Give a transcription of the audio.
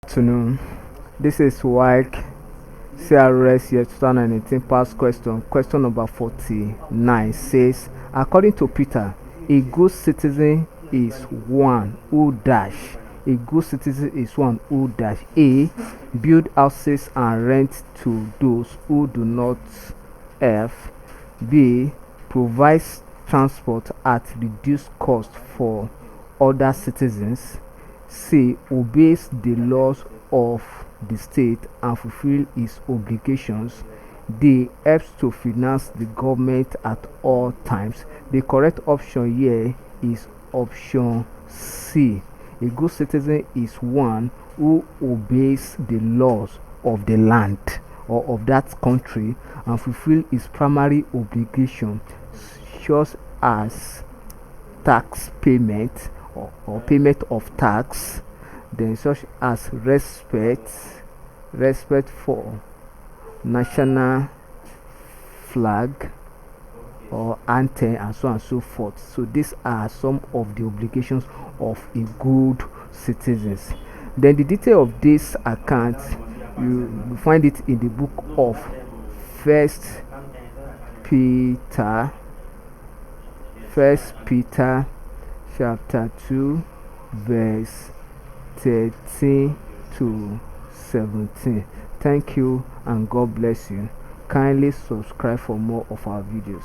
Afternoon. This is Waec CRS year 2019 past question. Question number 49 says, according to Peter, a good citizen is one who dash. A good citizen is one who dash A. Build houses and rent to those who do not have. B. Provides transport at reduced cost for other citizens. C. Obeys the laws of the state and fulfill its obligations. D. Helps to finance the government at all times. The correct option here is option C. A good citizen is one who obeys the laws of the land or of that country and fulfill its primary obligation, such as tax payment or payment of tax, then such as respect for national flag or anthem and so on and so forth. So these are some of the obligations of a good citizens. Then the detail of this account, you find it in the book of First Peter, First Peter chapter 2 verse 13 to 17. Thank you and God bless you. Kindly subscribe for more of our videos.